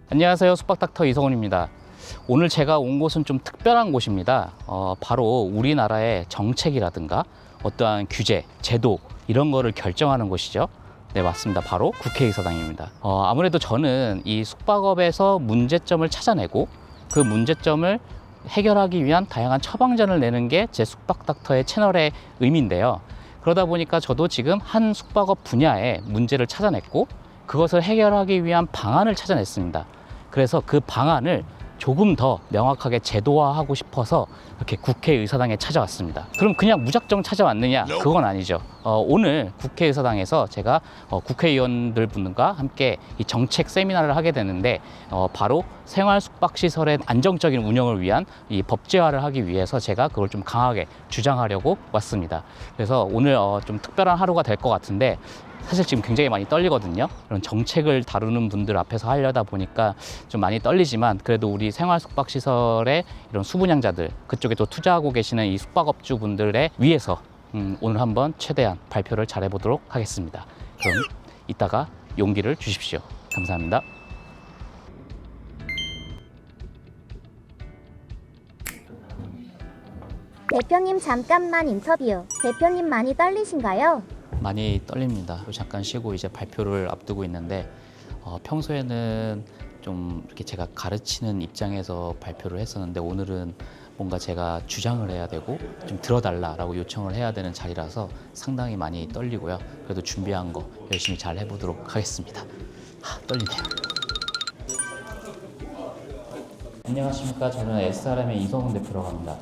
안녕하세요. 숙박닥터 이성훈입니다. 오늘 제가 온 곳은 좀 특별한 곳입니다. 바로 우리나라의 정책이라든가 어떠한 규제, 제도 이런 거를 결정하는 곳이죠. 네, 맞습니다. 바로 국회의사당입니다. 아무래도 저는 이 숙박업에서 문제점을 찾아내고 그 문제점을 해결하기 위한 다양한 처방전을 내는 게 제 숙박닥터의 채널의 의미인데요. 그러다 보니까 저도 지금 한 숙박업 분야의 문제를 찾아냈고 그것을 해결하기 위한 방안을 찾아냈습니다. 그래서 그 방안을 조금 더 명확하게 제도화하고 싶어서 이렇게 국회의사당에 찾아왔습니다. 그럼 그냥 무작정 찾아왔느냐? 그건 아니죠. 오늘 국회의사당에서 제가 국회의원들 분과 함께 이 정책 세미나를 하게 되는데 바로 생활숙박시설의 안정적인 운영을 위한 이 법제화를 하기 위해서 제가 그걸 좀 강하게 주장하려고 왔습니다. 그래서 오늘 좀 특별한 하루가 될 것 같은데 사실 지금 굉장히 많이 떨리거든요. 이런 정책을 다루는 분들 앞에서 하려다 보니까 좀 많이 떨리지만 그래도 우리 생활숙박시설의 이런 수분양자들 그쪽에 또 투자하고 계시는 이 숙박업주 분들의 위해서 오늘 한번 최대한 발표를 잘 해보도록 하겠습니다. 그럼 이따가 용기를 주십시오. 감사합니다. 대표님 잠깐만 인터뷰. 대표님 많이 떨리신가요? 많이 떨립니다. 잠깐 쉬고 이제 발표를 앞두고 있는데 평소에는 좀 이렇게 제가 가르치는 입장에서 발표를 했었는데 오늘은 뭔가 제가 주장을 해야 되고 좀 들어달라라고 요청을 해야 되는 자리라서 상당히 많이 떨리고요. 그래도 준비한 거 열심히 잘 해보도록 하겠습니다. 떨리네요. 안녕하십니까. 저는 SRM의 이성훈 대표라고 합니다.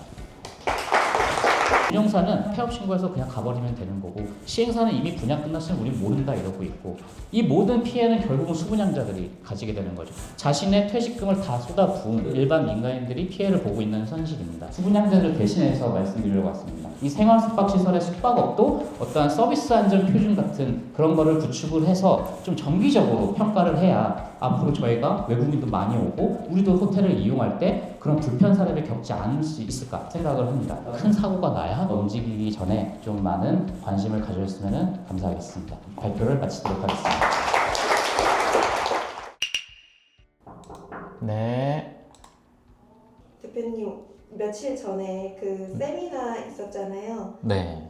운영사는 폐업 신고해서 그냥 가버리면 되는 거고 시행사는 이미 분양 끝났으면 우린 모른다 이러고 있고 이 모든 피해는 결국은 수분양자들이 가지게 되는 거죠. 자신의 퇴직금을 다 쏟아부은 일반 민간인들이 피해를 보고 있는 현실입니다. 수분양자들을 대신해서 말씀드리려고 왔습니다. 이 생활숙박시설의 숙박업도 어떠한 서비스 안전 표준 같은 그런 거를 구축을 해서 좀 정기적으로 평가를 해야 앞으로 저희가 외국인도 많이 오고 우리도 호텔을 이용할 때 그런 불편 사례를 겪지 않을 수 있을까 생각을 합니다. 큰 사고가 나야 움직이기 전에 좀 많은 관심을 가져주시면 감사하겠습니다. 발표를 마치도록 하겠습니다. 네. 대표님 며칠 전에 그 세미나 있었잖아요. 네.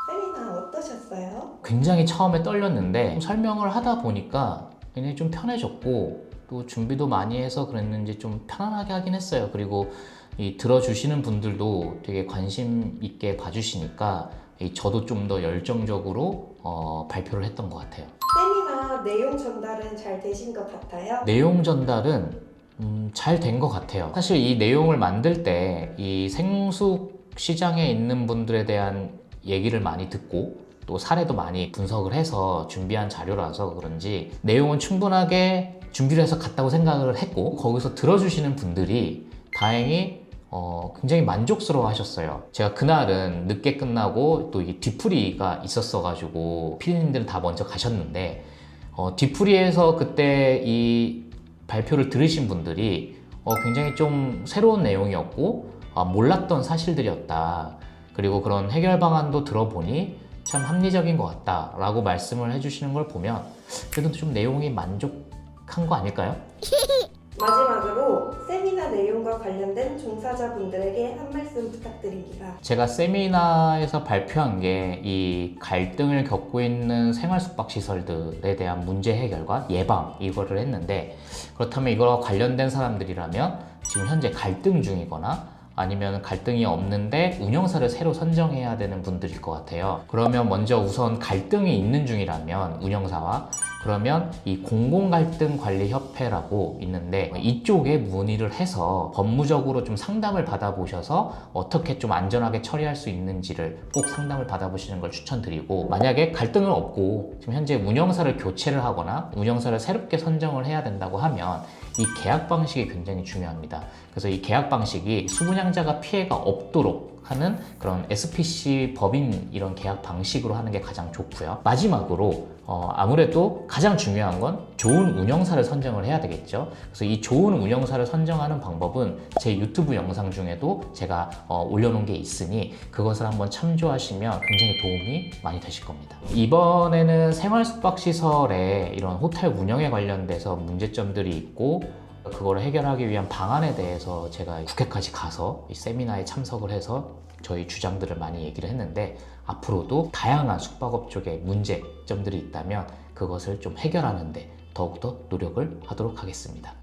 세미나 어떠셨어요? 굉장히 처음에 떨렸는데 설명을 하다 보니까 굉장히 좀 편해졌고 또 준비도 많이 해서 그랬는지 좀 편안하게 하긴 했어요. 그리고 이 들어주시는 분들도 되게 관심 있게 봐주시니까 저도 좀 더 열정적으로 발표를 했던 것 같아요. 세미나 내용 전달은 잘 되신 것 같아요? 내용 전달은 잘 된 것 같아요. 사실 이 내용을 만들 때 이 생숙 시장에 있는 분들에 대한 얘기를 많이 듣고 또 사례도 많이 분석을 해서 준비한 자료라서 그런지 내용은 충분하게 준비를 해서 갔다고 생각을 했고 거기서 들어주시는 분들이 다행히 굉장히 만족스러워 하셨어요. 제가 그날은 늦게 끝나고 또 이 뒤풀이가 있었어 가지고 피디님들은 다 먼저 가셨는데 뒤풀이에서 그때 이 발표를 들으신 분들이 굉장히 좀 새로운 내용이었고 몰랐던 사실들이었다. 그리고 그런 해결 방안도 들어보니 참 합리적인 것 같다 라고 말씀을 해주시는 걸 보면 그래도 좀 내용이 만족한 거 아닐까요? 마지막으로 세미나 내용과 관련된 종사자분들에게 한 말씀 부탁드립니다. 제가 세미나에서 발표한 게 이 갈등을 겪고 있는 생활숙박시설들에 대한 문제 해결과 예방 이거를 했는데 그렇다면 이거와 관련된 사람들이라면 지금 현재 갈등 중이거나 아니면 갈등이 없는데 운영사를 새로 선정해야 되는 분들일 것 같아요. 그러면 먼저 우선 갈등이 있는 중이라면 운영사와 그러면 이 공공갈등관리협회라고 있는데 이쪽에 문의를 해서 법무적으로 좀 상담을 받아보셔서 어떻게 좀 안전하게 처리할 수 있는지를 꼭 상담을 받아보시는 걸 추천드리고 만약에 갈등은 없고 지금 현재 운영사를 교체를 하거나 운영사를 새롭게 선정을 해야 된다고 하면 이 계약 방식이 굉장히 중요합니다. 그래서 이 계약 방식이 수분양자가 피해가 없도록 하는 그런 SPC 법인 이런 계약 방식으로 하는 게 가장 좋고요. 마지막으로 아무래도 가장 중요한 건 좋은 운영사를 선정을 해야 되겠죠. 그래서 이 좋은 운영사를 선정하는 방법은 제 유튜브 영상 중에도 제가 올려놓은 게 있으니 그것을 한번 참조하시면 굉장히 도움이 많이 되실 겁니다. 이번에는 생활숙박시설의 이런 호텔 운영에 관련돼서 문제점들이 있고 그거를 해결하기 위한 방안에 대해서 제가 국회까지 가서 이 세미나에 참석을 해서 저희 주장들을 많이 얘기를 했는데, 앞으로도 다양한 숙박업 쪽에 문제점들이 있다면 그것을 좀 해결하는 데 더욱더 노력을 하도록 하겠습니다.